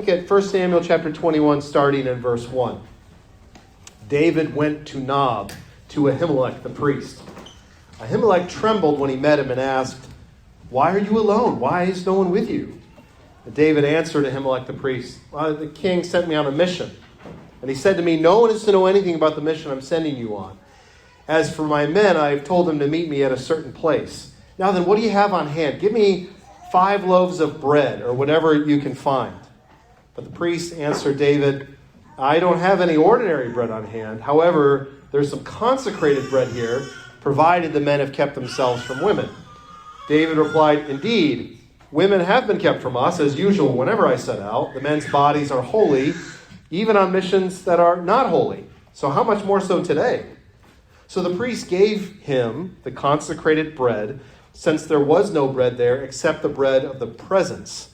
Look at 1 Samuel chapter 21, starting in verse 1. David went to Nob, to Ahimelech the priest. Ahimelech trembled when he met him and asked, "Why are you alone? Why is no one with you?" And David answered Ahimelech the priest, "The king sent me on a mission. And he said to me, 'No one is to know anything about the mission I'm sending you on. As for my men, I have told them to meet me at a certain place. Now then, what do you have on hand? Give me 5 loaves of bread, or whatever you can find.' But the priest answered David, 'I don't have any ordinary bread on hand. However, there's some consecrated bread here, provided the men have kept themselves from women.' David replied, 'Indeed, women have been kept from us, as usual whenever I set out. The men's bodies are holy, even on missions that are not holy. So how much more so today?' So the priest gave him the consecrated bread, since there was no bread there except the bread of the presence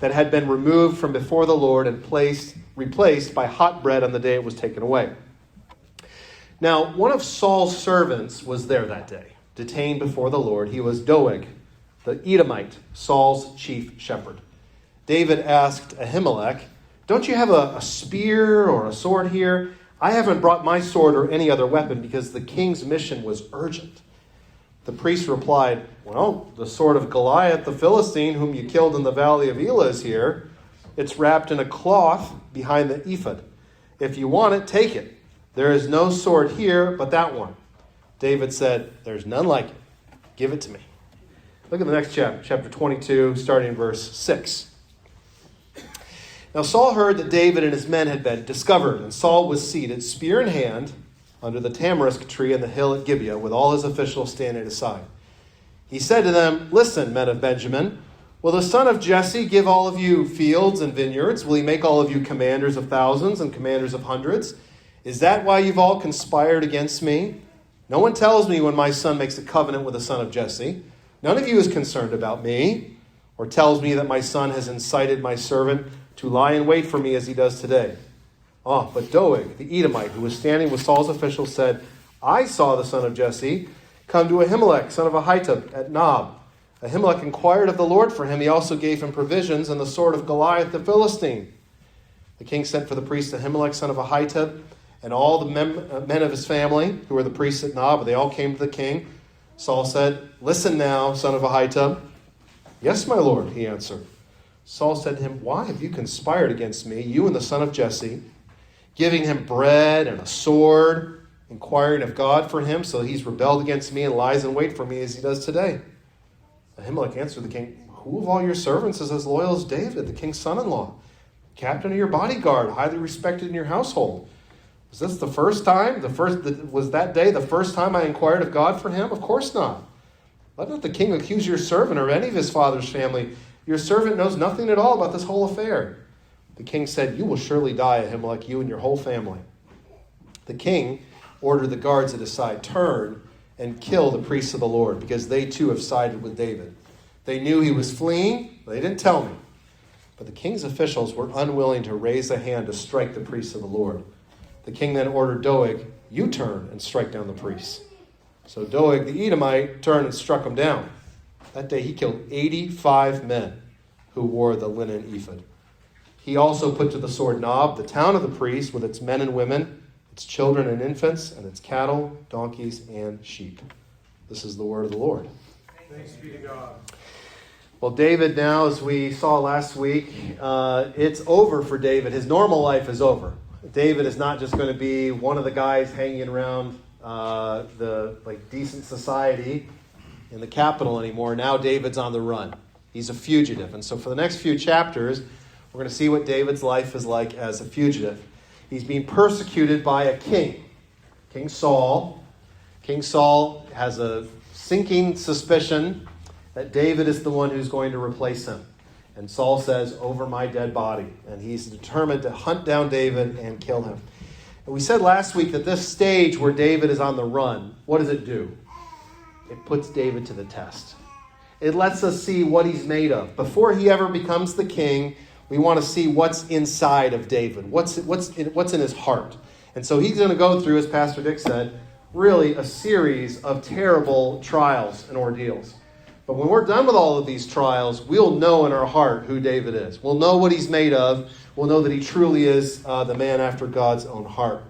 that had been removed from before the Lord and replaced by hot bread on the day it was taken away. Now, one of Saul's servants was there that day, detained before the Lord. He was Doeg, the Edomite, Saul's chief shepherd. David asked Ahimelech, 'Don't you have a spear or a sword here? I haven't brought my sword or any other weapon because the king's mission was urgent.' The priest replied, 'Well, the sword of Goliath, the Philistine, whom you killed in the valley of Elah, is here. It's wrapped in a cloth behind the ephod. If you want it, take it. There is no sword here but that one.' David said, 'There's none like it. Give it to me.'" Look at the next chapter 22, starting in verse 6. Now Saul heard that David and his men had been discovered, and Saul was seated, spear in hand, under the tamarisk tree on the hill at Gibeah, with all his officials standing aside. He said to them, "Listen, men of Benjamin, will the son of Jesse give all of you fields and vineyards? Will he make all of you commanders of thousands and commanders of hundreds? Is that why you've all conspired against me? No one tells me when my son makes a covenant with the son of Jesse. None of you is concerned about me, or tells me that my son has incited my servant to lie in wait for me as he does today." But Doeg, the Edomite, who was standing with Saul's officials, said, "I saw the son of Jesse come to Ahimelech, son of Ahitub, at Nob. Ahimelech inquired of the Lord for him. He also gave him provisions and the sword of Goliath the Philistine." The king sent for the priest Ahimelech, son of Ahitub, and all the men of his family, who were the priests at Nob. They all came to the king. Saul said, "Listen now, son of Ahitub." "Yes, my lord," he answered. Saul said to him, "Why have you conspired against me, you and the son of Jesse, giving him bread and a sword, inquiring of God for him, so he's rebelled against me and lies in wait for me as he does today?" Ahimelech answered the king, "Who of all your servants is as loyal as David, the king's son-in-law, captain of your bodyguard, highly respected in your household? Was this the first time? Was that day the first time I inquired of God for him? Of course not. Let not the king accuse your servant or any of his father's family. Your servant knows nothing at all about this whole affair." The king said, "You will surely die, Ahimelech, you and your whole family." The king ordered the guards at his side, "Turn and kill the priests of the Lord, because they too have sided with David. They knew he was fleeing, but they didn't tell me." But the king's officials were unwilling to raise a hand to strike the priests of the Lord. The king then ordered Doeg, "You turn and strike down the priests." So Doeg the Edomite turned and struck him down. That day he killed 85 men who wore the linen ephod. He also put to the sword Nob, the town of the priests, with its men and women, its children and infants, and its cattle, donkeys, and sheep. This is the word of the Lord. Thanks be to God. Well, David now, as we saw last week, it's over for David. His normal life is over. David is not just going to be one of the guys hanging around the decent society in the capital anymore. Now David's on the run. He's a fugitive. And so for the next few chapters, we're going to see what David's life is like as a fugitive. He's being persecuted by a king, King Saul. King Saul has a sinking suspicion that David is the one who's going to replace him. And Saul says, "Over my dead body." And he's determined to hunt down David and kill him. And we said last week that this stage where David is on the run, what does it do? It puts David to the test. It lets us see what he's made of. Before he ever becomes the king, we want to see what's inside of David, what's in his heart. And so he's going to go through, as Pastor Dick said, really a series of terrible trials and ordeals. But when we're done with all of these trials, we'll know in our heart who David is. We'll know what he's made of. We'll know that he truly is the man after God's own heart.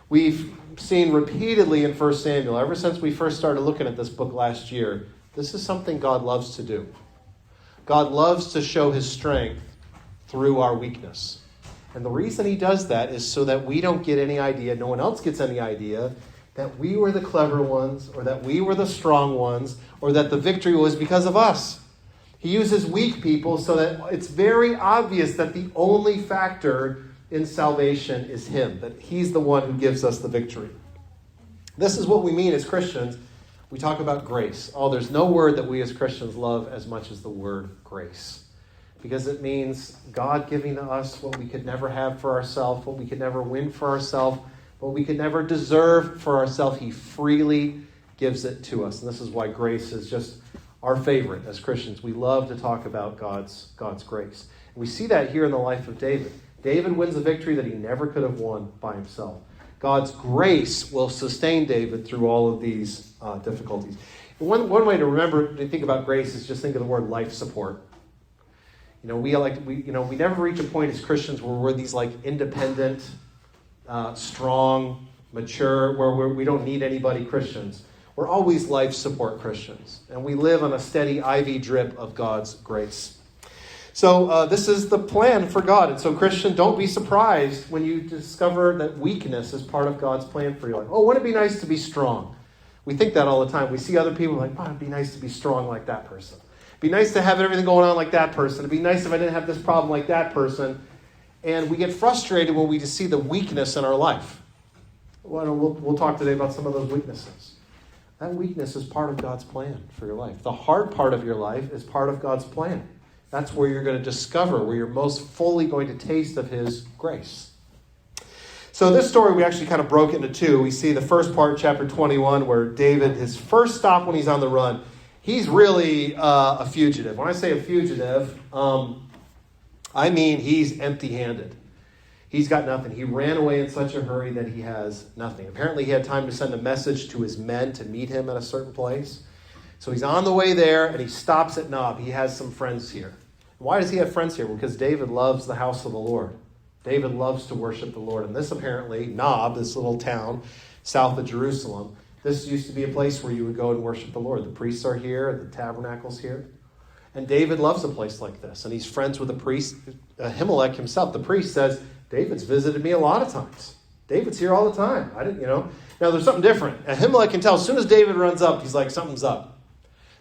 We've seen repeatedly in 1 Samuel, ever since we first started looking at this book last year, this is something God loves to do. God loves to show his strength through our weakness. And the reason he does that is so that we don't get any idea, no one else gets any idea, that we were the clever ones, or that we were the strong ones, or that the victory was because of us. He uses weak people so that it's very obvious that the only factor in salvation is him, that he's the one who gives us the victory. This is what we mean as Christians. We talk about grace. Oh, there's no word that we as Christians love as much as the word grace. Because it means God giving to us what we could never have for ourselves, what we could never win for ourselves, what we could never deserve for ourselves. He freely gives it to us. And this is why grace is just our favorite as Christians. We love to talk about God's grace. And we see that here in the life of David. David wins a victory that he never could have won by himself. God's grace will sustain David through all of these difficulties. One way to remember to think about grace is just think of the word life support. We never reach a point as Christians where we're these like independent, strong, mature, where we don't need anybody Christians. We're always life support Christians, and we live on a steady IV drip of God's grace. So this is the plan for God. And so Christian, don't be surprised when you discover that weakness is part of God's plan for your life. Oh, wouldn't it be nice to be strong? We think that all the time. We see other people like, oh, it'd be nice to be strong like that person. It'd be nice to have everything going on like that person. It'd be nice if I didn't have this problem like that person. And we get frustrated when we just see the weakness in our life. Well, we'll talk today about some of those weaknesses. That weakness is part of God's plan for your life. The hard part of your life is part of God's plan. That's where you're going to discover, where you're most fully going to taste of his grace. So this story we actually kind of broke into two. We see the first part, chapter 21, where David, his first stop when he's on the run, he's really a fugitive. When I say a fugitive, I mean he's empty-handed. He's got nothing. He ran away in such a hurry that he has nothing. Apparently he had time to send a message to his men to meet him at a certain place. So he's on the way there, and he stops at Nob. He has some friends here. Why does he have friends here? Because David loves the house of the Lord. David loves to worship the Lord. And this apparently, Nob, this little town south of Jerusalem, this used to be a place where you would go and worship the Lord. The priests are here, the tabernacle's here. And David loves a place like this. And he's friends with the priest, Ahimelech himself. The priest says, David's visited me a lot of times. David's here all the time. Now there's something different. Ahimelech can tell as soon as David runs up, he's like, something's up.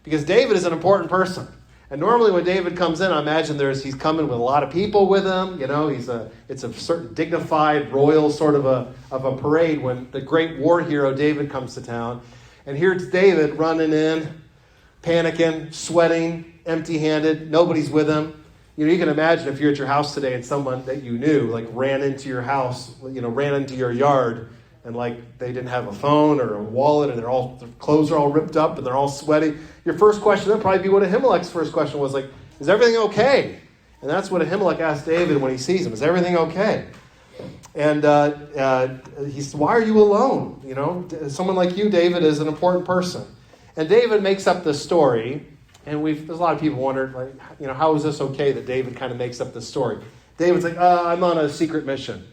Because David is an important person. And normally when David comes in, I imagine he's coming with a lot of people with him. It's a certain dignified, royal sort of a parade when the great war hero David comes to town. And here's David running in, panicking, sweating, empty-handed. Nobody's with him. You can imagine if you're at your house today and someone that you knew ran into your house, ran into your yard, and they didn't have a phone or a wallet, and their clothes are all ripped up and they're all sweaty. Your first question, that'd probably be what Ahimelech's first question was, is everything okay? And that's what Ahimelech asked David when he sees him, is everything okay? And he said, why are you alone? Someone like you, David, is an important person. And David makes up this story, and there's a lot of people wondered, how is this okay that David kind of makes up this story? David's like, I'm on a secret mission.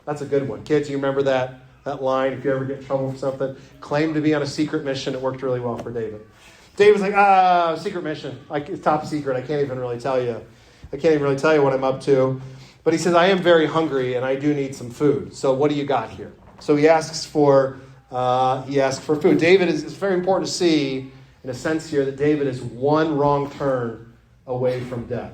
That's a good one. Kids, you remember that line, if you ever get in trouble for something? Claim to be on a secret mission. It worked really well for David. David's like, secret mission. It's top secret. I can't even really tell you. What I'm up to. But he says, I am very hungry and I do need some food. So what do you got here? So he asks for food. David it's very important to see, in a sense here, that David is one wrong turn away from death.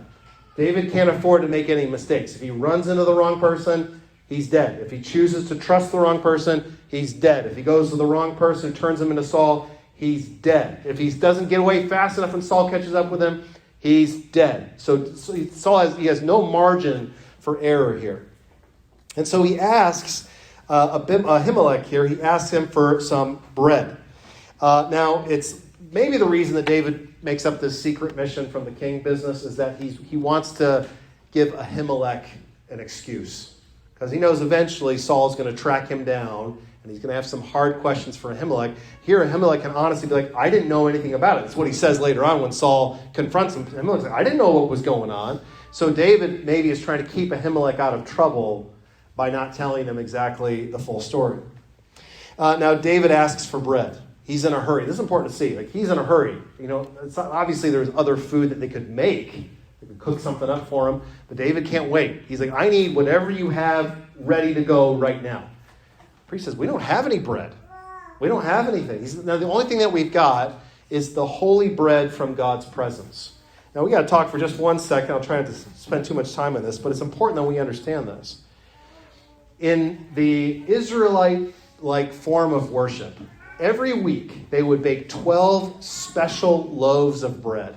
David can't afford to make any mistakes. If he runs into the wrong person, he's dead. If he chooses to trust the wrong person, he's dead. If he goes to the wrong person, turns him into Saul, he's dead. If he doesn't get away fast enough and Saul catches up with him, he's dead. So Saul has no margin for error here. And so he asks Ahimelech here, he asks him for some bread. Now, it's maybe the reason that David makes up this secret mission from the king business is that he wants to give Ahimelech an excuse. because he knows eventually Saul's going to track him down, and he's going to have some hard questions for Ahimelech. Here, Ahimelech can honestly be like, I didn't know anything about it. That's what he says later on when Saul confronts him. Ahimelech's like, I didn't know what was going on. So David maybe is trying to keep Ahimelech out of trouble by not telling him exactly the full story. Now, David asks for bread. He's in a hurry. This is important to see. Like, he's in a hurry. It's not, obviously there's other food that they could make. They could cook something up for him. But David can't wait. He's like, I need whatever you have ready to go right now. The priest says, we don't have any bread. We don't have anything. Now, the only thing that we've got is the holy bread from God's presence. Now, we got to talk for just 1 second. I'll try not to spend too much time on this, but it's important that we understand this. In the Israelite-like form of worship, every week they would bake 12 special loaves of bread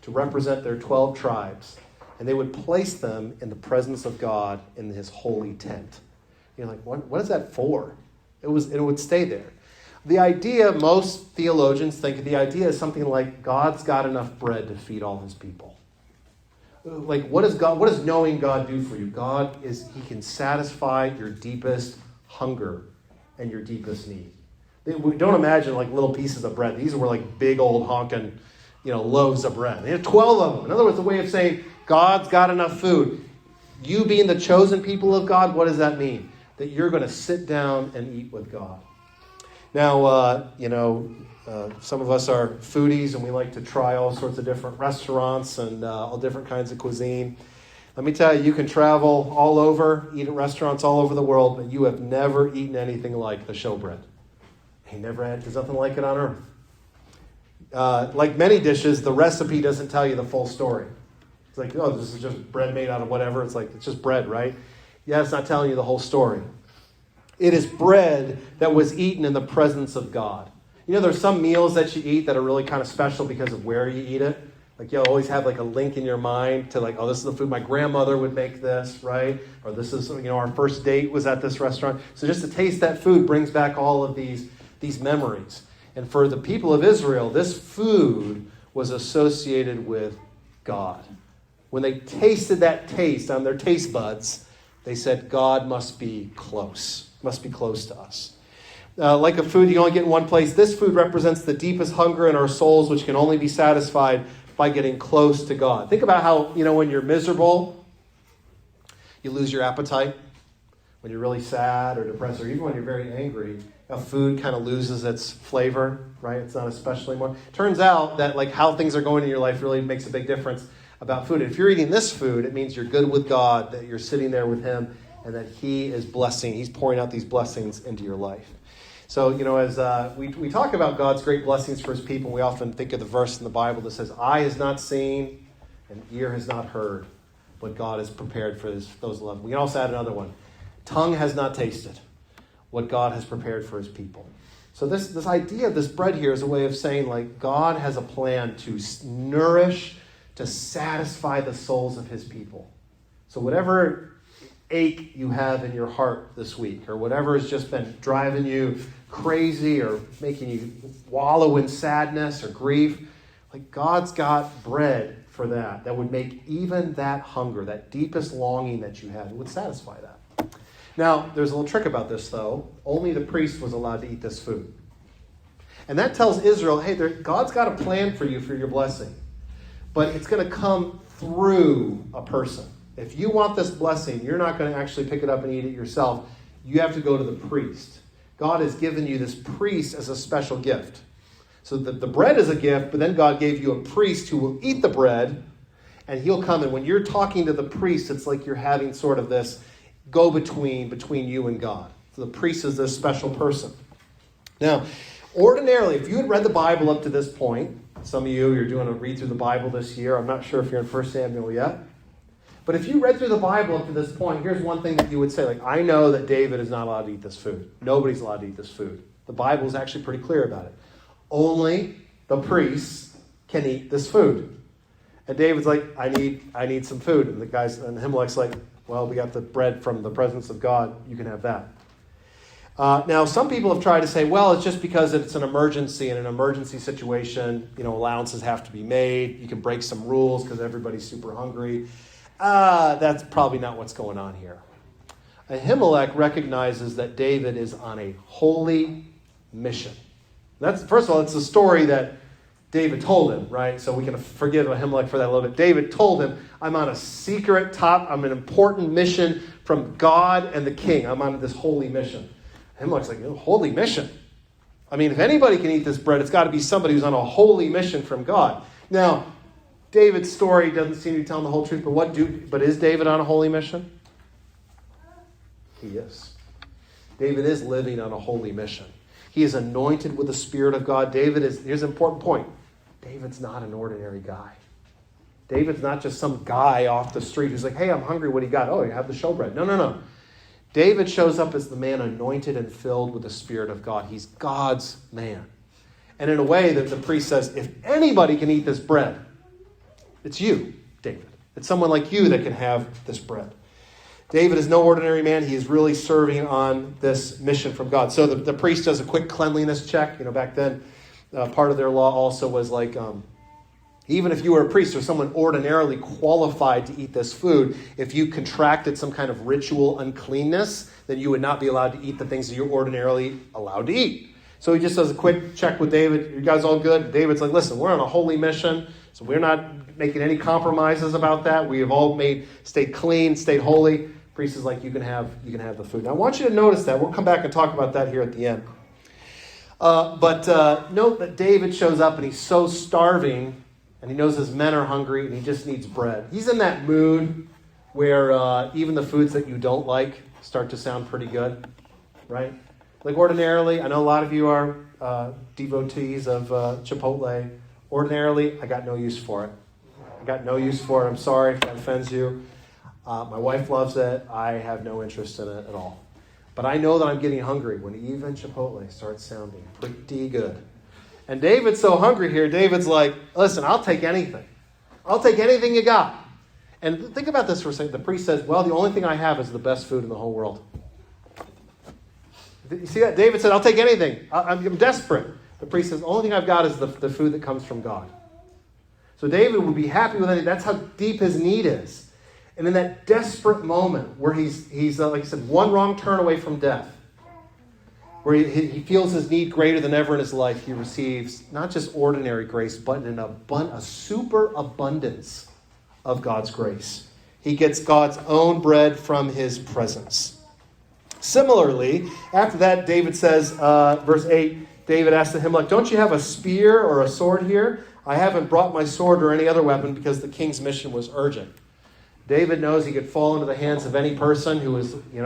to represent their 12 tribes, and they would place them in the presence of God in his holy tent. You're like, what is that for? It would stay there. The idea, most theologians think the idea is something like God's got enough bread to feed all his people. Like, what does knowing God do for you? He can satisfy your deepest hunger and your deepest need. Don't imagine like little pieces of bread. These were like big old honking, loaves of bread. They had 12 of them. In other words, a way of saying God's got enough food. You being the chosen people of God, what does that mean? That you're going to sit down and eat with God. Now, some of us are foodies and we like to try all sorts of different restaurants and all different kinds of cuisine. Let me tell you, you can travel all over, eat at restaurants all over the world, but you have never eaten anything like the showbread. There's nothing like it on earth. Like many dishes, the recipe doesn't tell you the full story. It's like, oh, this is just bread made out of whatever. It's like, it's just bread, right? Yeah, it's not telling you the whole story. It is bread that was eaten in the presence of God. There's some meals that you eat that are really kind of special because of where you eat it. Like, you'll always have like a link in your mind to like, oh, this is the food my grandmother would make this, right? Or this is, our first date was at this restaurant. So just to taste that food brings back all of these memories. And for the people of Israel, this food was associated with God. When they tasted that taste on their taste buds, they said, God must be close to us. Like a food you only get in one place, this food represents the deepest hunger in our souls, which can only be satisfied by getting close to God. Think about how, when you're miserable, you lose your appetite. When you're really sad or depressed, or even when you're very angry, food kind of loses its flavor, right? It's not as special anymore. Turns out that like how things are going in your life really makes a big difference about food. If you're eating this food, it means you're good with God, that you're sitting there with him, and that he is blessing. He's pouring out these blessings into your life. So, as we talk about God's great blessings for his people, we often think of the verse in the Bible that says, eye has not seen and ear has not heard what God has prepared for those who love him. We can also add another one. Tongue has not tasted what God has prepared for his people. So this idea of this bread here is a way of saying, like, God has a plan to nourish, to satisfy the souls of his people. So whatever ache you have in your heart this week, or whatever has just been driving you crazy or making you wallow in sadness or grief, like, God's got bread for that would make even that hunger, that deepest longing that you had, would satisfy that. Now, there's a little trick about this, though. Only the priest was allowed to eat this food. And that tells Israel, hey, God's got a plan for you for your blessing. But it's going to come through a person. If you want this blessing, you're not going to actually pick it up and eat it yourself. You have to go to the priest. God has given you this priest as a special gift. So the bread is a gift, but then God gave you a priest who will eat the bread, and he'll come. And when you're talking to the priest, it's like you're having sort of this go-between you and God. So the priest is this special person. Now, ordinarily, if you had read the Bible up to this point, some of you're doing a read through the Bible this year. I'm not sure if you're in 1 Samuel yet. But if you read through the Bible up to this point, here's one thing that you would say. Like, I know that David is not allowed to eat this food. Nobody's allowed to eat this food. The Bible is actually pretty clear about it. Only the priests can eat this food. And David's like, I need some food. And the guys, and Ahimelech's like, well, we got the bread from the presence of God. You can have that. Now, some people have tried to say, well, it's just because it's an emergency. In an emergency situation, allowances have to be made. You can break some rules because everybody's super hungry. That's probably not what's going on here. Ahimelech recognizes that David is on a holy mission. That's, first of all, it's a story that David told him, right? So we can forgive Ahimelech for that a little bit. David told him, I'm on a secret I'm an important mission from God and the king. I'm on this holy mission. Ahimelech's like, holy mission? I mean, if anybody can eat this bread, it's got to be somebody who's on a holy mission from God. Now, David's story doesn't seem to be telling the whole truth, but is David on a holy mission? He is. David is living on a holy mission. He is anointed with the Spirit of God. Here's an important point. David's not an ordinary guy. David's not just some guy off the street who's like, hey, I'm hungry, what do you got? Oh, you have the showbread. No. David shows up as the man anointed and filled with the Spirit of God. He's God's man. And in a way that the priest says, if anybody can eat this bread, it's you, David. It's someone like you that can have this bread. David is no ordinary man. He is really serving on this mission from God. So the priest does a quick cleanliness check. Back then, part of their law also was like, even if you were a priest or someone ordinarily qualified to eat this food, if you contracted some kind of ritual uncleanness, then you would not be allowed to eat the things that you're ordinarily allowed to eat. So he just does a quick check with David. You guys all good? David's like, listen, we're on a holy mission, so we're not making any compromises about that. We have all stayed clean, stayed holy. Priest is like, you can have the food. Now, I want you to notice that. We'll come back and talk about that here at the end. But note that David shows up and he's so starving, and he knows his men are hungry, and he just needs bread. He's in that mood where even the foods that you don't like start to sound pretty good, right? Like ordinarily, I know a lot of you are devotees of Chipotle. Ordinarily, I got no use for it. I'm sorry if that offends you. My wife loves it. I have no interest in it at all. But I know that I'm getting hungry when even Chipotle starts sounding pretty good. And David's so hungry here. David's like, listen, I'll take anything. I'll take anything you got. And think about this for a second. The priest says, well, the only thing I have is the best food in the whole world. You see that? David said, I'll take anything. I'm desperate. The priest says, the only thing I've got is the food that comes from God. So David would be happy with anything. That's how deep his need is. And in that desperate moment where he's like I said, one wrong turn away from death, where he feels his need greater than ever in his life, he receives not just ordinary grace, but a superabundance of God's grace. He gets God's own bread from his presence. Similarly, after that, David says, verse 8, David asks Ahimelech, don't you have a spear or a sword here? I haven't brought my sword or any other weapon because the king's mission was urgent. David knows he could fall into the hands of any person who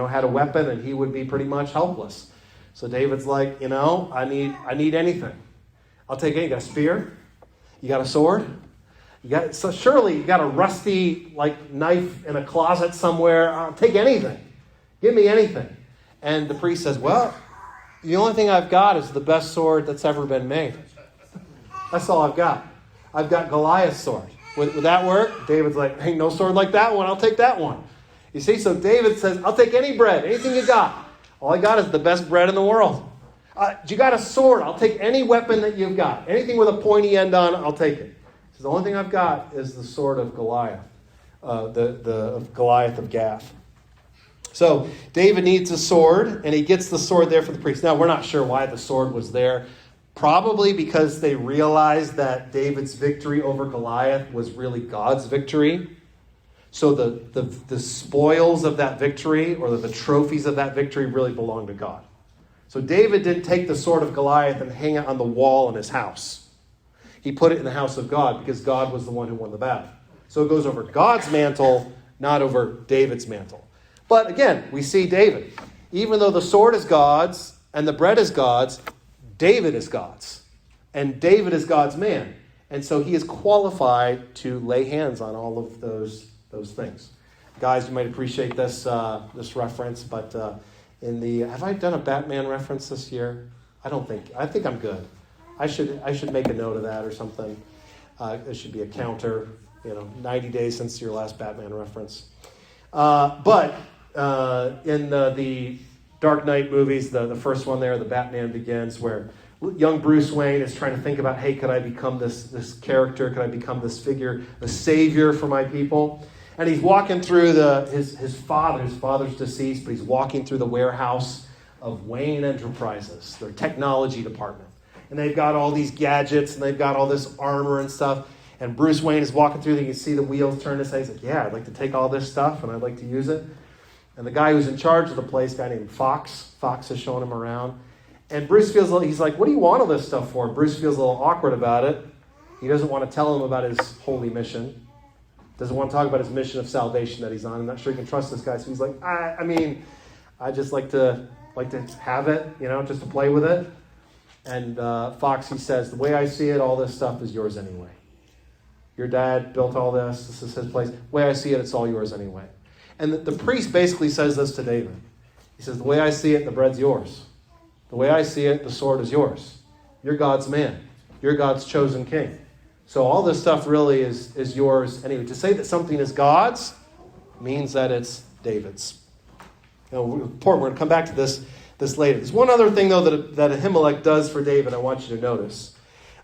had a weapon, and he would be pretty much helpless. So David's like, I need anything. I'll take it. You got a spear? You got a sword? Surely you got a rusty knife in a closet somewhere. I'll take anything. Give me anything. And the priest says, well, the only thing I've got is the best sword that's ever been made. That's all I've got. I've got Goliath's sword. Would that work? David's like, hey, no sword like that one. I'll take that one. You see, so David says, I'll take any bread, anything you got. All I got is the best bread in the world. You got a sword? I'll take any weapon that you've got. Anything with a pointy end on it, I'll take it. He says, the only thing I've got is the sword of Goliath, the Goliath of Gath. So David needs a sword, and he gets the sword there for the priest. Now, we're not sure why the sword was there. Probably because they realized that David's victory over Goliath was really God's victory. So the spoils of that victory, or the trophies of that victory, really belong to God. So David didn't take the sword of Goliath and hang it on the wall in his house. He put it in the house of God because God was the one who won the battle. So it goes over God's mantle, not over David's mantle. But again, we see David. Even though the sword is God's and the bread is God's, David is God's, and David is God's man. And so he is qualified to lay hands on all of those things. Guys, you might appreciate this reference, but have I done a Batman reference this year? I think I'm good. I should make a note of that or something. It should be a counter, 90 days since your last Batman reference. But in the Dark Knight movies, the first one there, the Batman Begins, where young Bruce Wayne is trying to think about, hey, could I become this character? Could I become this figure, a savior for my people? And he's walking through his father's deceased, but he's walking through the warehouse of Wayne Enterprises, their technology department. And they've got all these gadgets, and they've got all this armor and stuff. And Bruce Wayne is walking through, and you can see the wheels turn his head. He's like, yeah, I'd like to take all this stuff, and I'd like to use it. And the guy who's in charge of the place, a guy named Fox is showing him around. And Bruce he's like, what do you want all this stuff for? And Bruce feels a little awkward about it. He doesn't want to tell him about his holy mission. Doesn't want to talk about his mission of salvation that he's on. I'm not sure he can trust this guy. So he's like, I just like to have it, just to play with it. And Foxy says, the way I see it, all this stuff is yours anyway. Your dad built all this. This is his place. The way I see it, it's all yours anyway. And the priest basically says this to David. He says, the way I see it, the bread's yours. The way I see it, the sword is yours. You're God's man. You're God's chosen king. So all this stuff really is yours anyway. To say that something is God's means that it's David's. Important. We're going to come back to this later. There's one other thing, though, that Ahimelech does for David I want you to notice.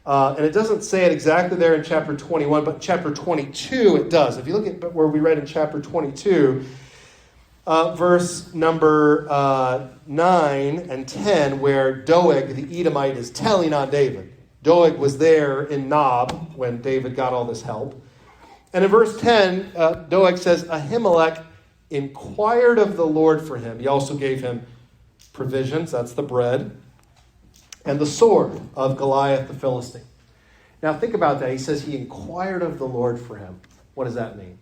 And it doesn't say it exactly there in chapter 21, but in chapter 22 it does. If you look at where we read in chapter 22, verse number 9 and 10, where Doeg the Edomite is telling on David. Doeg was there in Nob when David got all this help. And in verse 10, Doeg says, Ahimelech inquired of the Lord for him. He also gave him provisions, that's the bread, and the sword of Goliath the Philistine. Now think about that. He says he inquired of the Lord for him. What does that mean?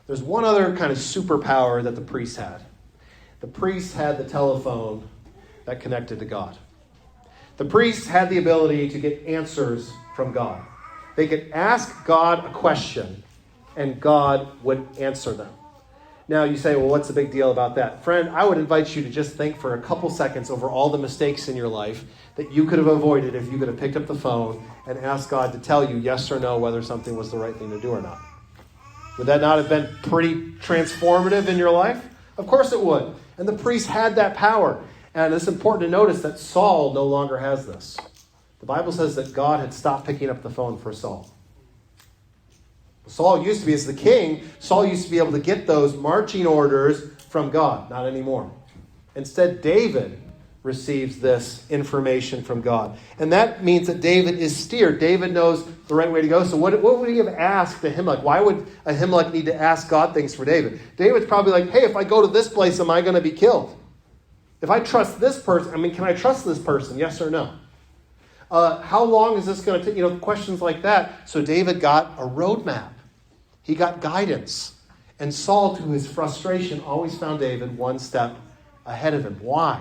There's one other kind of superpower that the priest had. The priest had the telephone that connected to God. The priests had the ability to get answers from God. They could ask God a question, and God would answer them. Now you say, well, what's the big deal about that? Friend, I would invite you to just think for a couple seconds over all the mistakes in your life that you could have avoided if you could have picked up the phone and asked God to tell you yes or no whether something was the right thing to do or not. Would that not have been pretty transformative in your life? Of course it would. And the priest had that power. And it's important to notice that Saul no longer has this. The Bible says that God had stopped picking up the phone for Saul. Saul used to be, as the king, Saul used to be able to get those marching orders from God. Not anymore. Instead, David receives this information from God. And that means that David is steered. David knows the right way to go. So what would he have asked Ahimelech? Why would Ahimelech need to ask God things for David? David's probably like, hey, if I go to this place, am I going to be killed? If I trust this person, can I trust this person? Yes or no? How long is this going to take? Questions like that. So David got a roadmap. He got guidance. And Saul, to his frustration, always found David one step ahead of him. Why?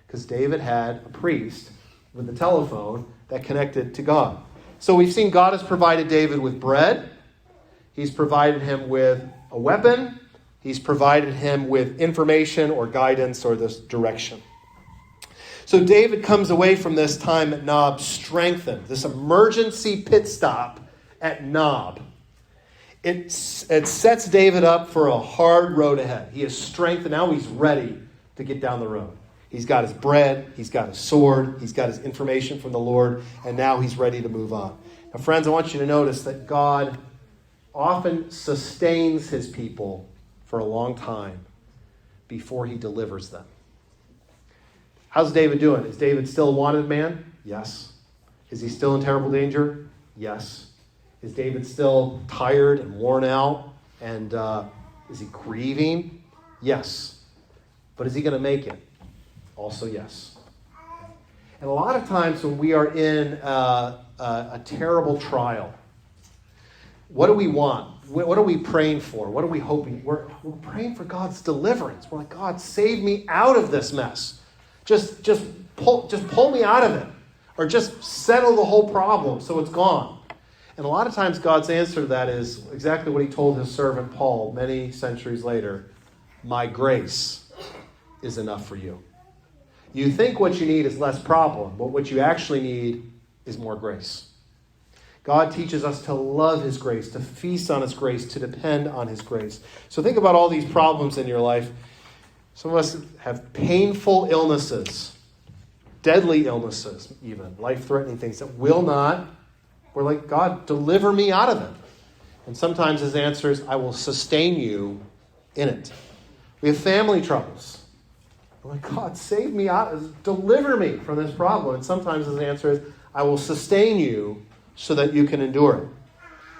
Because David had a priest with a telephone that connected to God. So we've seen God has provided David with bread. He's provided him with a weapon. He's provided him with information or guidance or this direction. So David comes away from this time at Nob strengthened. This emergency pit stop at Nob. It sets David up for a hard road ahead. He is strengthened. Now he's ready to get down the road. He's got his bread. He's got his sword. He's got his information from the Lord. And now he's ready to move on. Now, friends, I want you to notice that God often sustains his people for a long time before he delivers them. How's David doing? Is David still a wanted man? Yes. Is he still in terrible danger? Yes. Is David still tired and worn out? And is he grieving? Yes. But is he going to make it? Also yes. And a lot of times when we are in a terrible trial, what do we want? What are we praying for? What are we hoping? We're praying for God's deliverance. We're like, God, save me out of this mess. Just pull me out of it. Or just settle the whole problem so it's gone. And a lot of times God's answer to that is exactly what he told his servant Paul many centuries later. My grace is enough for you. You think what you need is less problem, but what you actually need is more grace. God teaches us to love his grace, to feast on his grace, to depend on his grace. So think about all these problems in your life. Some of us have painful illnesses, deadly illnesses even, life-threatening things that will not. We're like, God, deliver me out of it. And sometimes his answer is, I will sustain you in it. We have family troubles. We're like, God, save me out, deliver me from this problem. And sometimes his answer is, I will sustain you so that you can endure it.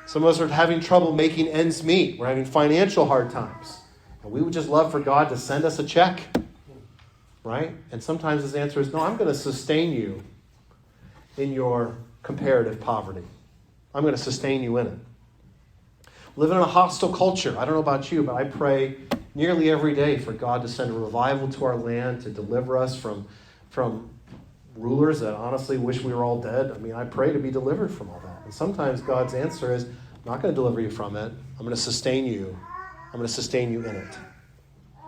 Some of us are having trouble making ends meet. We're having financial hard times. And we would just love for God to send us a check. Right? And sometimes his answer is, no, I'm going to sustain you in your comparative poverty. I'm going to sustain you in it. Living in a hostile culture. I don't know about you, but I pray nearly every day for God to send a revival to our land, to deliver us from rulers that honestly wish we were all dead. I mean, I pray to be delivered from all that. And sometimes God's answer is, I'm not going to deliver you from it. I'm going to sustain you. I'm going to sustain you in it.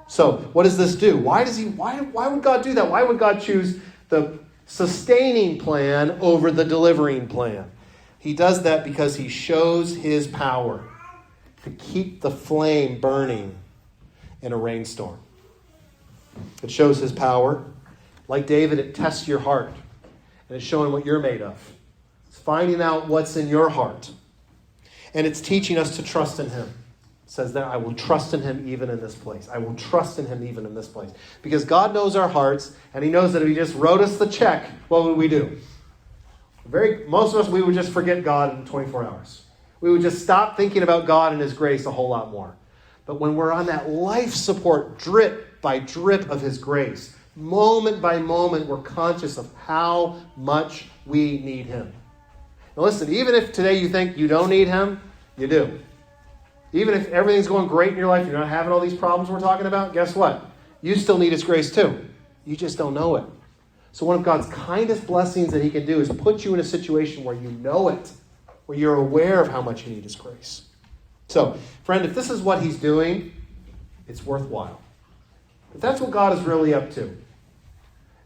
So, what does this do? Why would God do that? Why would God choose the sustaining plan over the delivering plan? He does that because he shows his power to keep the flame burning in a rainstorm. It shows his power. Like David, it tests your heart. And it's showing what you're made of. It's finding out what's in your heart. And it's teaching us to trust in him. It says that I will trust in him even in this place. I will trust in him even in this place. Because God knows our hearts, and he knows that if he just wrote us the check, what would we do? Most of us, we would just forget God in 24 hours. We would just stop thinking about God and his grace a whole lot more. But when we're on that life support, drip by drip of his grace, moment by moment, we're conscious of how much we need him. Now listen, even if today you think you don't need him, you do. Even if everything's going great in your life, you're not having all these problems we're talking about, guess what? You still need his grace too. You just don't know it. So one of God's kindest blessings that he can do is put you in a situation where you know it, where you're aware of how much you need his grace. So, friend, if this is what he's doing, it's worthwhile. If that's what God is really up to,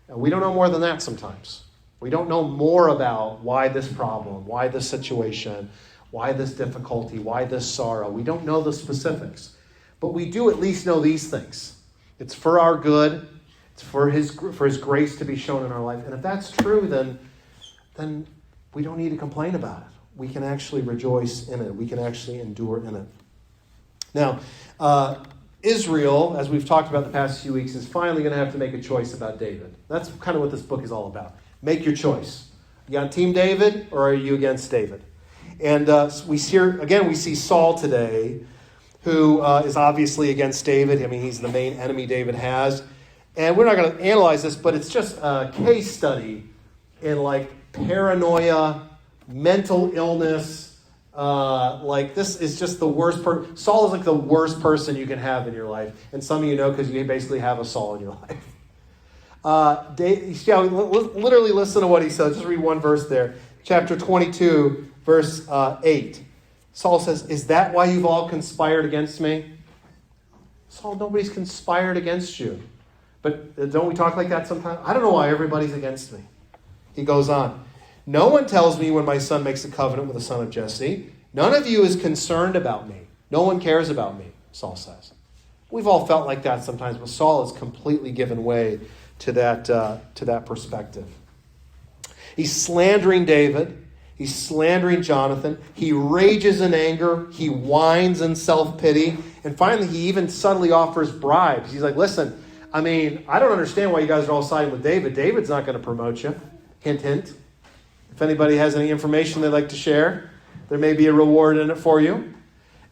and we don't know more than that sometimes. We don't know more about why this problem, why this situation, why this difficulty, why this sorrow. We don't know the specifics. But we do at least know these things. It's for our good. It's for his grace to be shown in our life. And if that's true, then we don't need to complain about it. We can actually rejoice in it. We can actually endure in it. Now, Israel, as we've talked about the past few weeks, is finally going to have to make a choice about David. That's kind of what this book is all about. Make your choice. You on Team David or are you against David? And we see Saul today, who is obviously against David. I mean, he's the main enemy David has. And we're not going to analyze this, but it's just a case study in like paranoia, mental illness. Like this is just the worst person. Saul is like the worst person you can have in your life. And some of you know because you basically have a Saul in your life. Literally listen to what he says. Just read one verse there. Chapter 22, verse 8. Saul says, is that why you've all conspired against me? Saul, nobody's conspired against you. But don't we talk like that sometimes? I don't know why everybody's against me. He goes on. No one tells me when my son makes a covenant with the son of Jesse. None of you is concerned about me. No one cares about me, Saul says. We've all felt like that sometimes, but Saul has completely given way to that perspective. He's slandering David. He's slandering Jonathan. He rages in anger. He whines in self-pity. And finally, he even subtly offers bribes. He's like, listen, I mean, I don't understand why you guys are all siding with David. David's not going to promote you. Hint, hint. If anybody has any information they'd like to share, there may be a reward in it for you.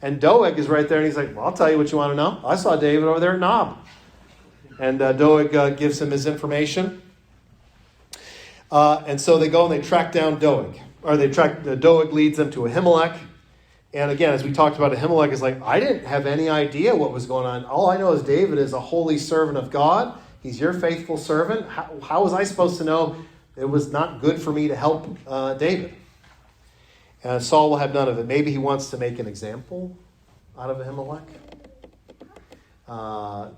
And Doeg is right there, and he's like, well, I'll tell you what you want to know. I saw David over there at Nob. And Doeg gives him his information. And so they go and they track down Doeg. Doeg leads them to Ahimelech. And again, as we talked about, Ahimelech is like, I didn't have any idea what was going on. All I know is David is a holy servant of God. He's your faithful servant. How was I supposed to know it was not good for me to help David? Saul will have none of it. Maybe he wants to make an example out of Ahimelech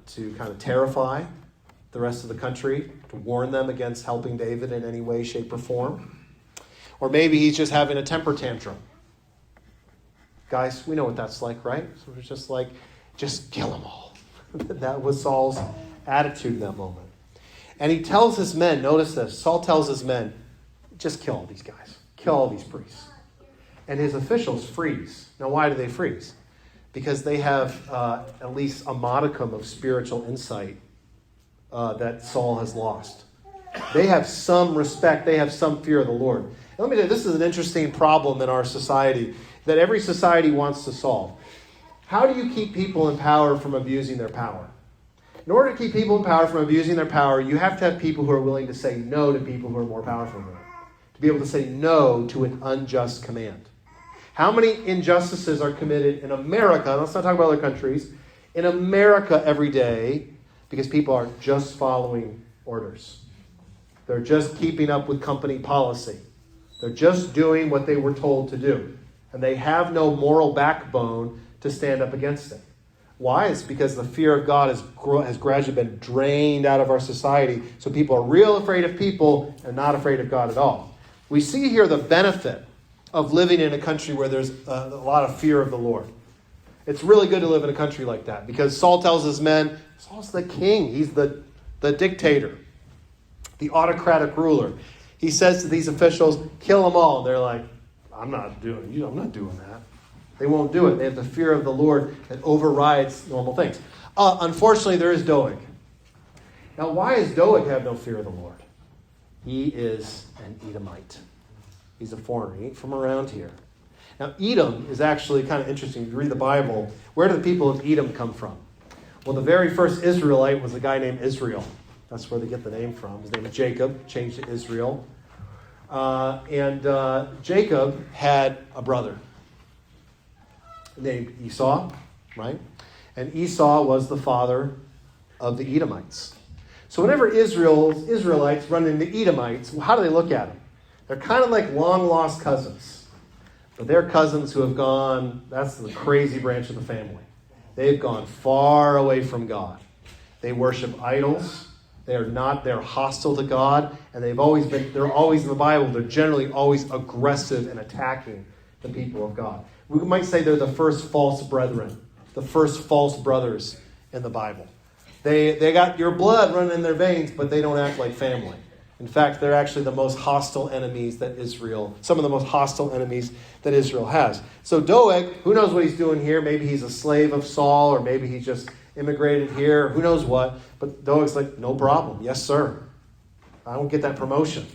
to kind of terrify the rest of the country, to warn them against helping David in any way, shape, or form. Or maybe he's just having a temper tantrum. Guys, we know what that's like, right? So it's just like, just kill them all. That was Saul's attitude in that moment. And he tells his men, notice this, Saul tells his men, just kill all these guys. Kill all these priests. and his officials freeze. Now, why do they freeze? Because they have at least a modicum of spiritual insight that Saul has lost. They have some respect. They have some fear of the Lord. And let me tell you, this is an interesting problem in our society that every society wants to solve. How do you keep people in power from abusing their power? In order to keep people in power from abusing their power, you have to have people who are willing to say no to people who are more powerful than them. To be able to say no to an unjust command. How many injustices are committed in America, let's not talk about other countries, in America every day because people are just following orders. They're just keeping up with company policy. They're just doing what they were told to do. And they have no moral backbone to stand up against it. Why? It's because the fear of God has gradually been drained out of our society. So people are real afraid of people and not afraid of God at all. We see here the benefit of living in a country where there's a lot of fear of the Lord. It's really good to live in a country like that because Saul tells his men, Saul's the king. He's the dictator, the autocratic ruler. He says to these officials, kill them all. And they're like, I'm not doing that. They won't do it. They have the fear of the Lord that overrides normal things. Unfortunately, there is Doeg. Now, why does Doeg have no fear of the Lord? He is an Edomite. He's a foreigner. He ain't from around here. Now, Edom is actually kind of interesting. If you read the Bible, where do the people of Edom come from? Well, the very first Israelite was a guy named Israel. That's where they get the name from. His name is Jacob, changed to Israel. Jacob had a brother named Esau, right? And Esau was the father of the Edomites. So whenever Israelites run into Edomites, how do they look at them? They're kind of like long-lost cousins. But they're cousins who have gone, that's the crazy branch of the family. They've gone far away from God. They worship idols. They're hostile to God. And they're always in the Bible, they're generally always aggressive and attacking the people of God. We might say they're the first false brethren, the first false brothers in the Bible. They got your blood running in their veins, but they don't act like family. In fact, they're actually the most hostile enemies some of the most hostile enemies that Israel has. So Doeg, who knows what he's doing here? Maybe he's a slave of Saul, or maybe he just immigrated here, who knows what. But Doeg's like, no problem. Yes, sir. I won't get that promotion.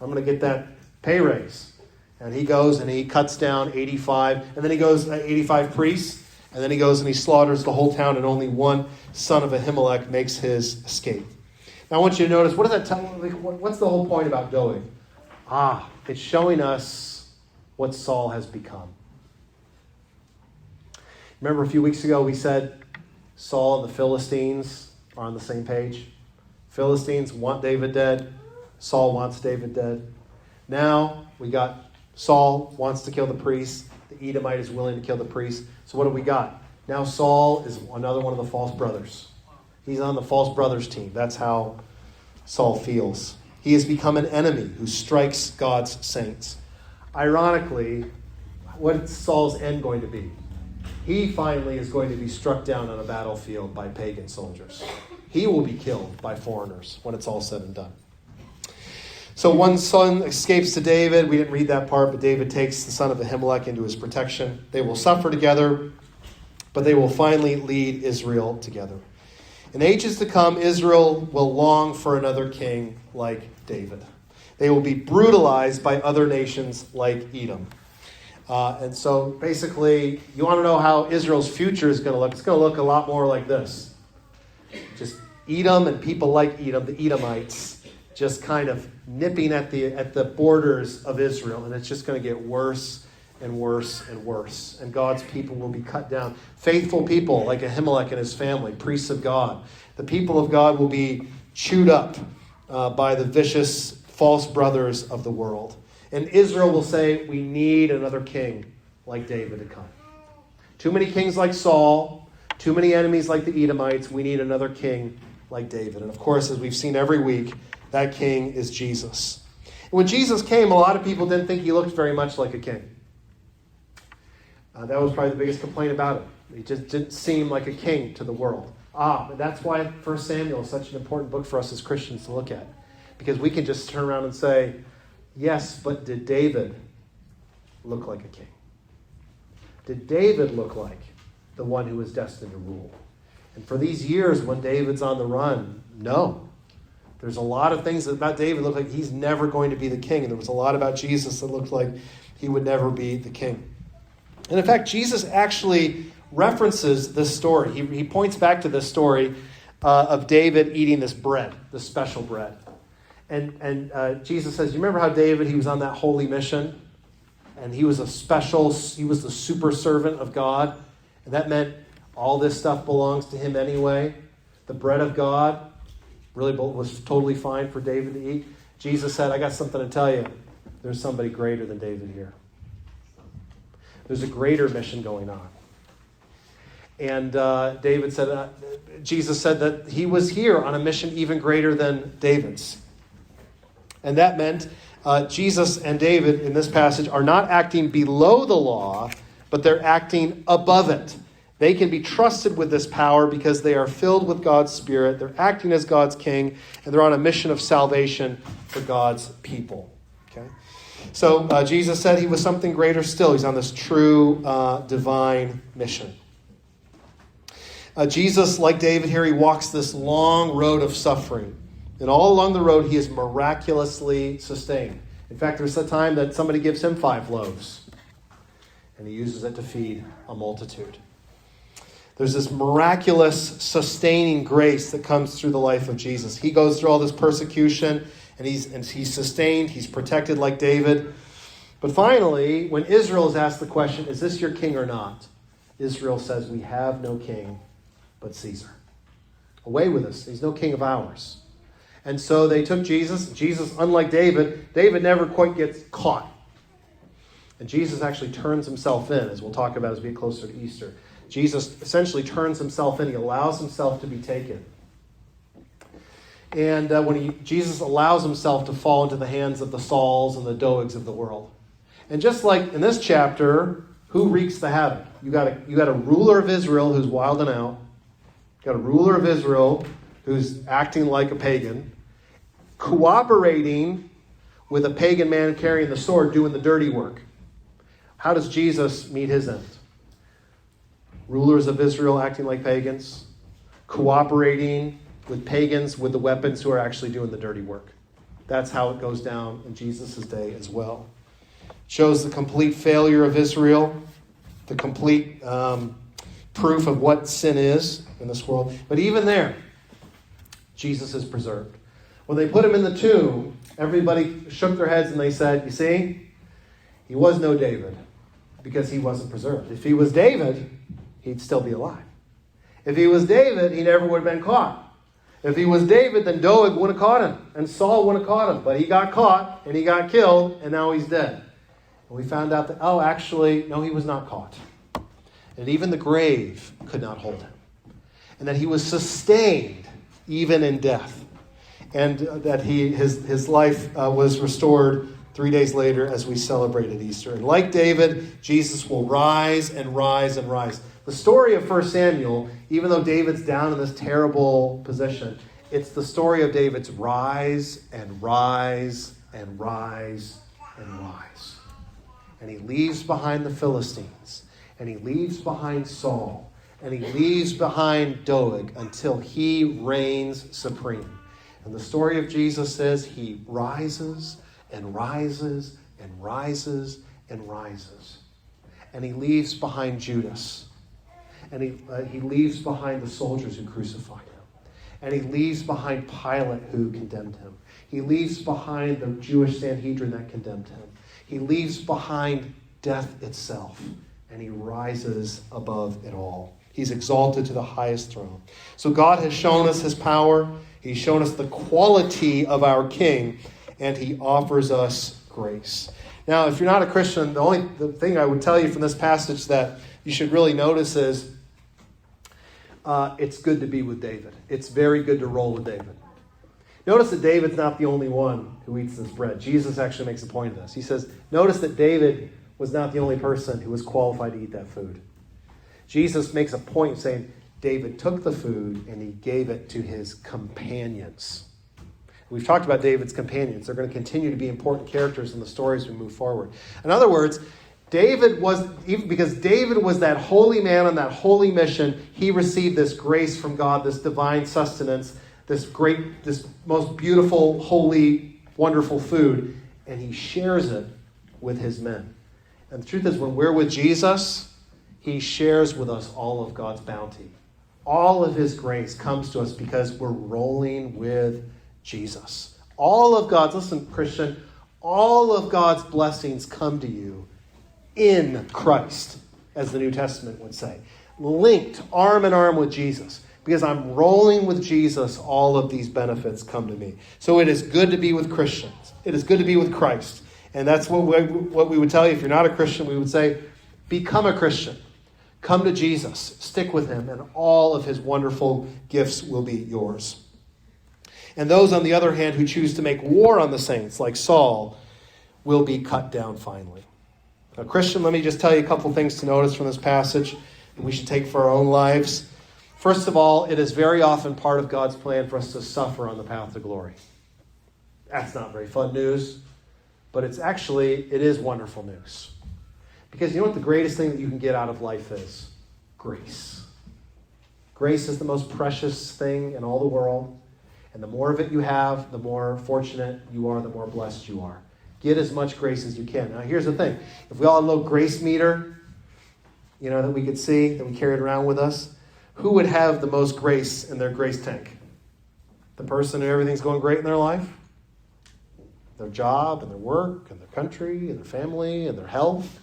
I'm going to get that pay raise. And he goes and he cuts down 85, and then he goes 85 priests, and then he goes and he slaughters the whole town, and only one son of Ahimelech makes his escape. Now I want you to notice, what does that tell? What's the whole point about Doeg? It's showing us what Saul has become. Remember a few weeks ago we said Saul and the Philistines are on the same page? Philistines want David dead. Saul wants David dead. Now we got Saul wants to kill the priest. The Edomite is willing to kill the priest. So what do we got? Now Saul is another one of the false brothers. He's on the false brothers team. That's how Saul feels. He has become an enemy who strikes God's saints. Ironically, what's Saul's end going to be? He finally is going to be struck down on a battlefield by pagan soldiers. He will be killed by foreigners when it's all said and done. So one son escapes to David. We didn't read that part, but David takes the son of Ahimelech into his protection. They will suffer together, but they will finally lead Israel together. In ages to come, Israel will long for another king like David. They will be brutalized by other nations like Edom. And so basically, you want to know how Israel's future is going to look. It's going to look a lot more like this. Just Edom and people like Edom, the Edomites, just kind of nipping at the borders of Israel. And it's just going to get worse and worse and worse. And God's people will be cut down. Faithful people like Ahimelech and his family, priests of God. The people of God will be chewed up by the vicious false brothers of the world. And Israel will say, we need another king like David to come. Too many kings like Saul, too many enemies like the Edomites. We need another king like David. And of course, as we've seen every week, that king is Jesus. And when Jesus came, a lot of people didn't think he looked very much like a king. That was probably the biggest complaint about him. He just didn't seem like a king to the world. But that's why 1 Samuel is such an important book for us as Christians to look at. Because we can just turn around and say, yes, but did David look like a king? Did David look like the one who was destined to rule? And for these years when David's on the run, no. There's a lot of things about David that look like he's never going to be the king. And there was a lot about Jesus that looked like he would never be the king. And in fact, Jesus actually references this story. He points back to this story of David eating this bread, this special bread. And Jesus says, you remember how David, he was on that holy mission? And he was the super servant of God. And that meant all this stuff belongs to him anyway. The bread of God really was totally fine for David to eat. Jesus said, I got something to tell you. There's somebody greater than David here. There's a greater mission going on. And Jesus said that he was here on a mission even greater than David's. And that meant Jesus and David in this passage are not acting below the law, but they're acting above it. They can be trusted with this power because they are filled with God's Spirit. They're acting as God's king, and they're on a mission of salvation for God's people. Okay? So Jesus said he was something greater still. He's on this true divine mission. Jesus, like David here, he walks this long road of suffering. And all along the road, he is miraculously sustained. In fact, there's a time that somebody gives him 5 loaves, and he uses it to feed a multitude. There's this miraculous sustaining grace that comes through the life of Jesus. He goes through all this persecution, and he's sustained, he's protected like David. But finally, when Israel is asked the question, is this your king or not? Israel says, we have no king but Caesar. Away with us. He's no king of ours. And so they took Jesus. Jesus, unlike David never quite gets caught. And Jesus actually turns himself in, as we'll talk about as we get closer to Easter. Jesus essentially turns himself in. He allows himself to be taken. And Jesus allows himself to fall into the hands of the Sauls and the Doegs of the world. And just like in this chapter, who wreaks the havoc? You got a ruler of Israel who's wilding out. You got a ruler of Israel who's acting like a pagan, cooperating with a pagan man carrying the sword, doing the dirty work. How does Jesus meet his end? Rulers of Israel acting like pagans, cooperating with pagans with the weapons who are actually doing the dirty work. That's how it goes down in Jesus' day as well. It shows the complete failure of Israel, the complete proof of what sin is in this world. But even there, Jesus is preserved. When they put him in the tomb, everybody shook their heads and they said, you see, he was no David because he wasn't preserved. If he was David, he'd still be alive. If he was David, he never would have been caught. If he was David, then Doeg would have caught him, and Saul would have caught him. But he got caught, and he got killed, and now he's dead. And we found out that, no, he was not caught. And even the grave could not hold him. And that he was sustained even in death. And that his life was restored 3 days later as we celebrated Easter. And like David, Jesus will rise and rise and rise. The story of 1 Samuel, even though David's down in this terrible position, it's the story of David's rise and rise and rise and rise. And he leaves behind the Philistines. And he leaves behind Saul. And he leaves behind Doeg until he reigns supreme. And the story of Jesus is he rises and rises and rises and rises. And he leaves behind Judas. And he leaves behind the soldiers who crucified him. And he leaves behind Pilate who condemned him. He leaves behind the Jewish Sanhedrin that condemned him. He leaves behind death itself. And he rises above it all. He's exalted to the highest throne. So God has shown us his power. He's shown us the quality of our King. And he offers us grace. Now, if you're not a Christian, the thing I would tell you from this passage that you should really notice is it's good to be with David. It's very good to roll with David. Notice that David's not the only one who eats this bread. Jesus actually makes a point of this. He says, notice that David was not the only person who was qualified to eat that food. Jesus makes a point saying David took the food and he gave it to his companions. We've talked about David's companions. They're going to continue to be important characters in the stories we move forward. In other words, Because David was that holy man on that holy mission, he received this grace from God, this divine sustenance, this most beautiful, holy, wonderful food, and he shares it with his men. And the truth is, when we're with Jesus, he shares with us all of God's bounty. All of his grace comes to us because we're rolling with Jesus. Listen, Christian, all of God's blessings come to you in Christ, as the New Testament would say. Linked arm in arm with Jesus. Because I'm rolling with Jesus, all of these benefits come to me. So it is good to be with Christians. It is good to be with Christ. And that's what we would tell you. If you're not a Christian, we would say, become a Christian. Come to Jesus. Stick with him. And all of his wonderful gifts will be yours. And those, on the other hand, who choose to make war on the saints, like Saul, will be cut down finally. Now, Christian, let me just tell you a couple things to notice from this passage that we should take for our own lives. First of all, it is very often part of God's plan for us to suffer on the path to glory. That's not very fun news, but it is wonderful news. Because you know what the greatest thing that you can get out of life is? Grace. Grace is the most precious thing in all the world. And the more of it you have, the more fortunate you are, the more blessed you are. Get as much grace as you can. Now, here's the thing. If we all had a little grace meter, that we could see, that we carried around with us, who would have the most grace in their grace tank? The person who everything's going great in their life? Their job and their work and their country and their family and their health?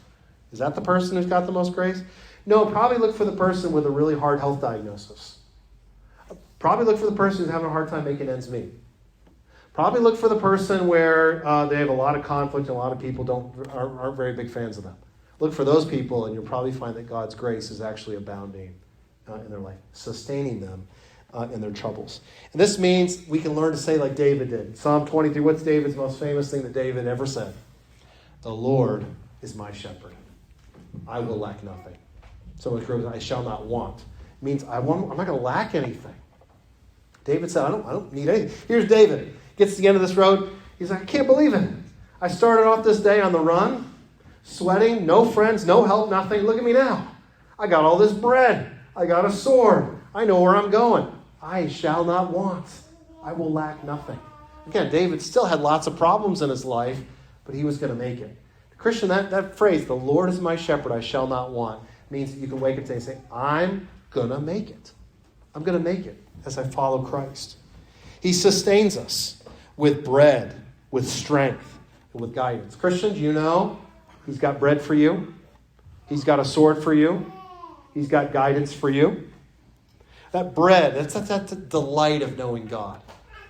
Is that the person who's got the most grace? No, probably look for the person with a really hard health diagnosis. Probably look for the person who's having a hard time making ends meet. Probably look for the person where they have a lot of conflict and a lot of people aren't very big fans of them. Look for those people and you'll probably find that God's grace is actually abounding in their life, sustaining them in their troubles. And this means we can learn to say like David did. Psalm 23, what's David's most famous thing that David ever said? The Lord is my shepherd. I will lack nothing. So much grows, I shall not want. It means I'm not going to lack anything. David said, I don't need anything. Here's David. Gets to the end of this road. He's like, I can't believe it. I started off this day on the run, sweating, no friends, no help, nothing. Look at me now. I got all this bread. I got a sword. I know where I'm going. I shall not want. I will lack nothing. Again, David still had lots of problems in his life, but he was going to make it. Christian, that phrase, the Lord is my shepherd, I shall not want, means that you can wake up today and say, I'm going to make it. I'm going to make it as I follow Christ. He sustains us with bread, with strength, and with guidance. Christians, you know he's got bread for you. He's got a sword for you. He's got guidance for you. That bread, that's the delight of knowing God.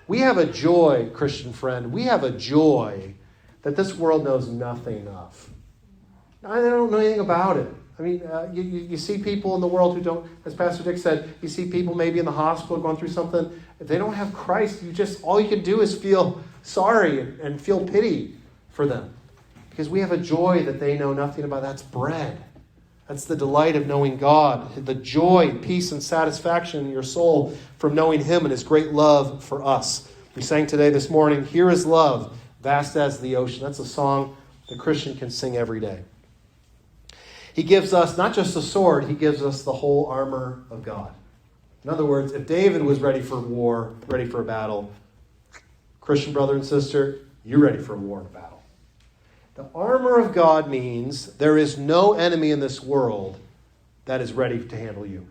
We have a joy, Christian friend. We have a joy that this world knows nothing of. I don't know anything about it. I mean, you see people in the world who don't, as Pastor Dick said, you see people maybe in the hospital going through something. If they don't have Christ, all you can do is feel sorry and feel pity for them. Because we have a joy that they know nothing about. That's bread. That's the delight of knowing God. The joy, peace, and satisfaction in your soul from knowing him and his great love for us. We sang today, this morning, Here is love, vast as the ocean. That's a song the Christian can sing every day. He gives us not just a sword, he gives us the whole armor of God. In other words, if David was ready for war, ready for a battle, Christian brother and sister, you're ready for a war and a battle. The armor of God means there is no enemy in this world that is ready to handle you.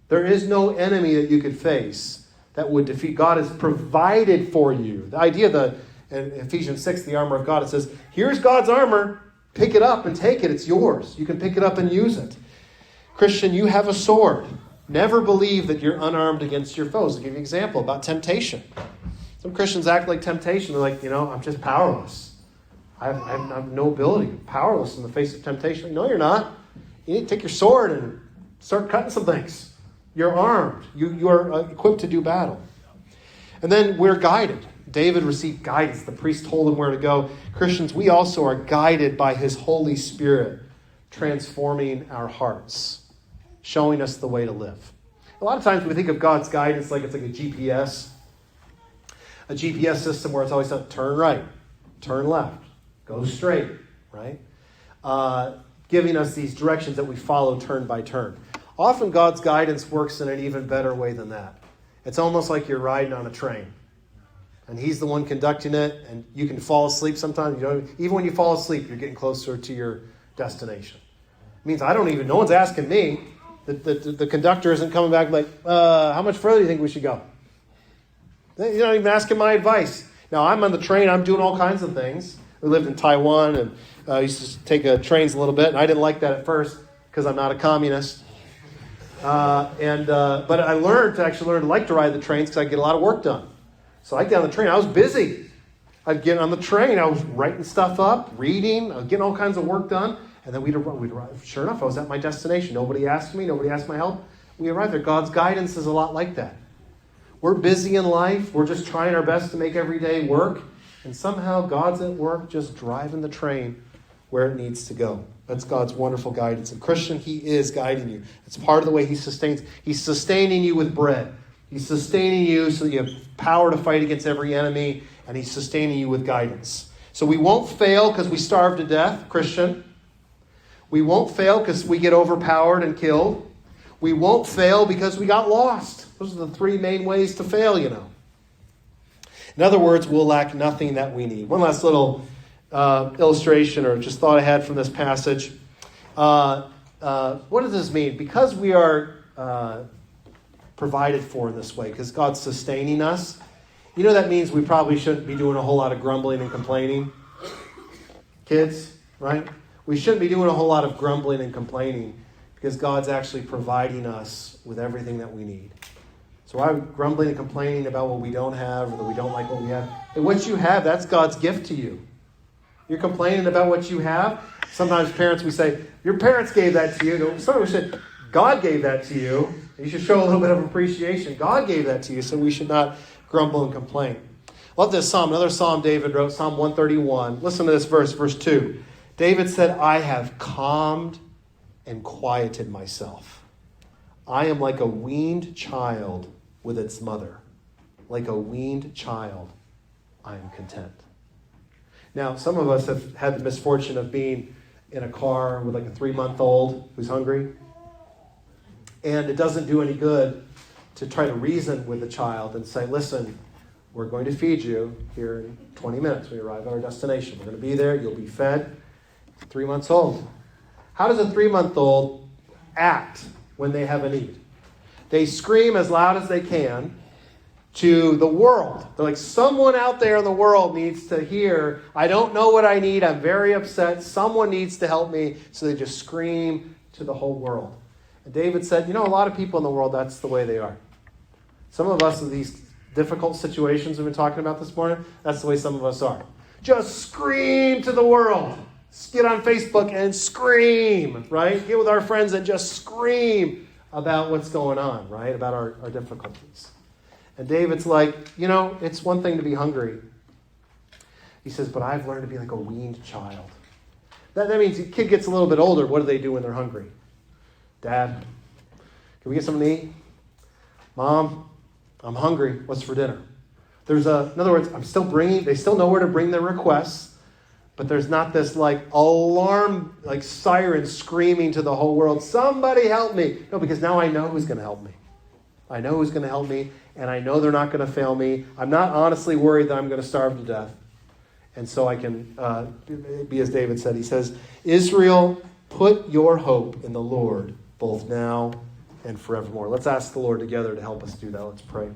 There is no enemy that you could face that would defeat. God has provided for you. The idea in Ephesians 6, the armor of God, it says, here's God's armor. Pick it up and take it. It's yours. You can pick it up and use it. Christian, you have a sword. Never believe that you're unarmed against your foes. I'll give you an example about temptation. Some Christians act like temptation. They're like, I'm just powerless. I have no ability. I'm powerless in the face of temptation. No, you're not. You need to take your sword and start cutting some things. You're armed. You are equipped to do battle. And then we're guided. David received guidance. The priest told him where to go. Christians, we also are guided by his Holy Spirit, transforming our hearts, showing us the way to live. A lot of times we think of God's guidance like it's like a GPS system where it's always telling, turn right, turn left, go straight, right? giving us these directions that we follow turn by turn. Often God's guidance works in an even better way than that. It's almost like you're riding on a train. And he's the one conducting it, and you can fall asleep sometimes. Even when you fall asleep, you're getting closer to your destination. It means no one's asking me. The conductor isn't coming back like, how much further do you think we should go? You're not even asking my advice. Now, I'm on the train. I'm doing all kinds of things. We lived in Taiwan, and I used to take trains a little bit, and I didn't like that at first because I'm not a communist. But I learned to like to ride the trains because I get a lot of work done. So I'd get on the train. I was busy. I'd get on the train. I was writing stuff up, reading, getting all kinds of work done. And then we'd arrive. Sure enough, I was at my destination. Nobody asked me. Nobody asked my help. We arrived there. God's guidance is a lot like that. We're busy in life. We're just trying our best to make every day work. And somehow God's at work just driving the train where it needs to go. That's God's wonderful guidance. And Christian, he is guiding you. It's part of the way he sustains. He's sustaining you with bread. He's sustaining you so that you have power to fight against every enemy. And he's sustaining you with guidance. So we won't fail because we starve to death, Christian. We won't fail because we get overpowered and killed. We won't fail because we got lost. Those are the three main ways to fail, In other words, we'll lack nothing that we need. One last little illustration or just thought I had from this passage. What does this mean? Because we are provided for in this way, because God's sustaining us, that means we probably shouldn't be doing a whole lot of grumbling and complaining. Kids, right? We shouldn't be doing a whole lot of grumbling and complaining because God's actually providing us with everything that we need. So why are we grumbling and complaining about what we don't have or that we don't like what we have? And what you have, that's God's gift to you. You're complaining about what you have. Sometimes parents, we say, your parents gave that to you. Sometimes we say, God gave that to you. You should show a little bit of appreciation. God gave that to you, so we should not grumble and complain. Love this psalm. Another psalm David wrote, Psalm 131. Listen to this verse 2. David said, I have calmed and quieted myself. I am like a weaned child with its mother. Like a weaned child, I am content. Now, some of us have had the misfortune of being in a car with like a 3-month-old who's hungry. And it doesn't do any good to try to reason with the child and say, listen, we're going to feed you here in 20 minutes when we arrive at our destination. We're going to be there. You'll be fed. 3 months old. How does a 3-month-old act when they have a need? They scream as loud as they can to the world. They're like, someone out there in the world needs to hear, I don't know what I need. I'm very upset. Someone needs to help me. So they just scream to the whole world. And David said, a lot of people in the world, that's the way they are. Some of us in these difficult situations we've been talking about this morning, that's the way some of us are. Just scream to the world. Get on Facebook and scream, right? Get with our friends and just scream about what's going on, right? About our difficulties. And David's like, it's one thing to be hungry. He says, but I've learned to be like a weaned child. That means the kid gets a little bit older. What do they do when they're hungry? Dad, can we get something to eat? Mom, I'm hungry. What's for dinner? In other words, they still know where to bring their requests. But there's not this alarm, siren screaming to the whole world, somebody help me. No, because now I know who's going to help me. I know who's going to help me, and I know they're not going to fail me. I'm not honestly worried that I'm going to starve to death. And so I can be as David said. He says, Israel, put your hope in the Lord, both now and forevermore. Let's ask the Lord together to help us do that. Let's pray.